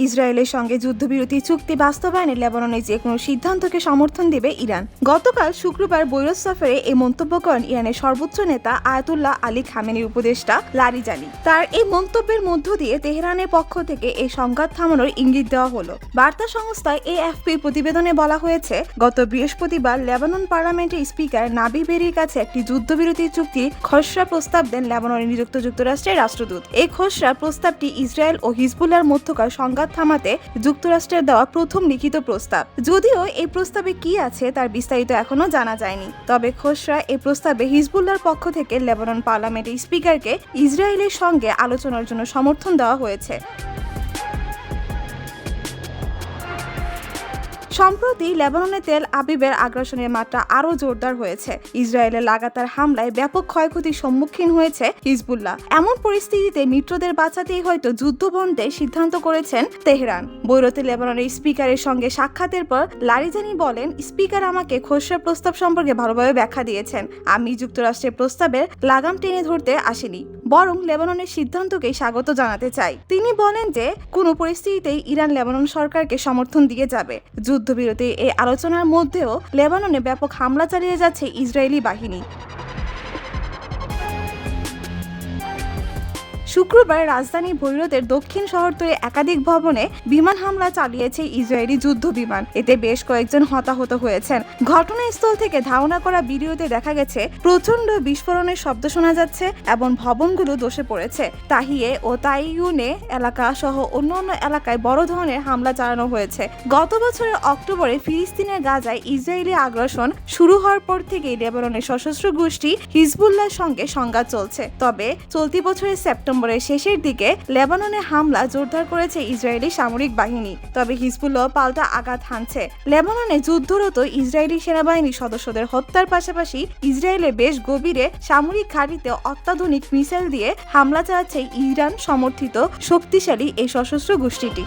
ইসরায়েলের সঙ্গে যুদ্ধবিরতি চুক্তি বাস্তবায়নে লেবাননের যে কোনো সিদ্ধান্তকে সমর্থন দেবে ইরান। গতকাল শুক্রবার বৈরুত সফরে এই মন্তব্য করেন ইরানের সর্বোচ্চ নেতা আয়াতুল্লাহ আলী খামেনির উপদেষ্টা লারিজানি। তার এই মন্তব্যের মধ্য দিয়ে তেহরানের পক্ষ থেকে এই সংঘাত থামানোর ইঙ্গিত দেওয়া হলো। বার্তা সংস্থা এএফপির প্রতিবেদনে বলা হয়েছে, গত বৃহস্পতিবার লেবানন পার্লামেন্টের স্পিকার নাবি বেরির কাছে একটি যুদ্ধবিরতি চুক্তির খসড়া প্রস্তাব দেন লেবাননে নিযুক্ত যুক্তরাষ্ট্রের রাষ্ট্রদূত। এই খসড়া প্রস্তাবটি ইসরায়েল ও হিজবুল্লাহর মধ্যকার সংঘাত থামাতে যুক্তরাষ্ট্রের দেওয়া প্রথম লিখিত প্রস্তাব। যদিও এই প্রস্তাবে কি আছে তার বিস্তারিত এখনো জানা যায়নি। তবে খসড়া এই প্রস্তাবে হিজবুল্লাহর পক্ষ থেকে লেবানন পার্লামেন্টের স্পিকারকে ইসরায়েলের সঙ্গে আলোচনার জন্য সমর্থন দেওয়া হয়েছে। সম্প্রতি লেবাননে তেল আবিবের আগ্রাসনের মাত্রা আরও জোরদার হয়েছে। ইসরায়েলের লাগাতার হামলায় ব্যাপক ক্ষয়ক্ষতির সম্মুখীন হয়েছে হিজবুল্লাহ। এমন পরিস্থিতিতে মিত্রদের বাঁচাতেই হয়তো যুদ্ধ বন্ধের সিদ্ধান্ত করেছেন তেহরান। বৈরুতে লেবাননের স্পিকারের সঙ্গে সাক্ষাতের পর লারিজানি বলেন, স্পিকার আমাকে খসড়া প্রস্তাব সম্পর্কে ভালোভাবে ব্যাখ্যা দিয়েছেন। আমি যুক্তরাষ্ট্রের প্রস্তাবের লাগাম টেনে ধরতে আসিনি, বরং লেবাননের সিদ্ধান্তকেই স্বাগত জানাতে চাই। তিনি বলেন যে কোনো পরিস্থিতিতেই ইরান লেবানন সরকারকে সমর্থন দিয়ে যাবে। যুদ্ধবিরতির এই আলোচনার মধ্যেও লেবাননে ব্যাপক হামলা চালিয়ে যাচ্ছে ইসরায়েলি বাহিনী। শুক্রবার রাজধানী বৈরুতের দক্ষিণ শহরতলি একাধিক ভবনে বিমান হামলা চালিয়েছে ইসরায়েলি যুদ্ধ বিমান। এতে বেশ কয়েকজন হতাহত হয়েছেন। ঘটনাস্থল থেকে ধারণা করা ভিডিওতে দেখা গেছে প্রচণ্ড বিস্ফোরণের শব্দ শোনা যাচ্ছে এবং ভবনগুলো ধসে পড়েছে। তাহিয়ে ও তাইয়ুনে এলাকা সহ অন্যান্য এলাকায় বড় ধরনের হামলা চালানো হয়েছে। গত বছরের অক্টোবরে ফিলিস্তিনের গাজায় ইসরায়েলি আগ্রাসন শুরু হওয়ার পর থেকেই লেবাননের সশস্ত্র গোষ্ঠী হিজবুল্লাহর সঙ্গে সংঘাত চলছে। তবে চলতি বছরের সেপ্টেম্বরের শেষের দিকে লেবাননে হামলা জোরদার করেছে ইসরায়েলি সামরিক বাহিনী। তবে হিজবুল্লাহ পাল্টা আঘাত হানছে। লেবাননে যুদ্ধরত ইসরায়েলি সেনাবাহিনীর সদস্যদের হত্যার পাশাপাশি ইসরায়েলের বেশ গভীরে সামরিক ঘাঁটিতে অত্যাধুনিক মিসাইল দিয়ে হামলা চালাচ্ছে ইরান সমর্থিত শক্তিশালী এই সশস্ত্র গোষ্ঠীটি।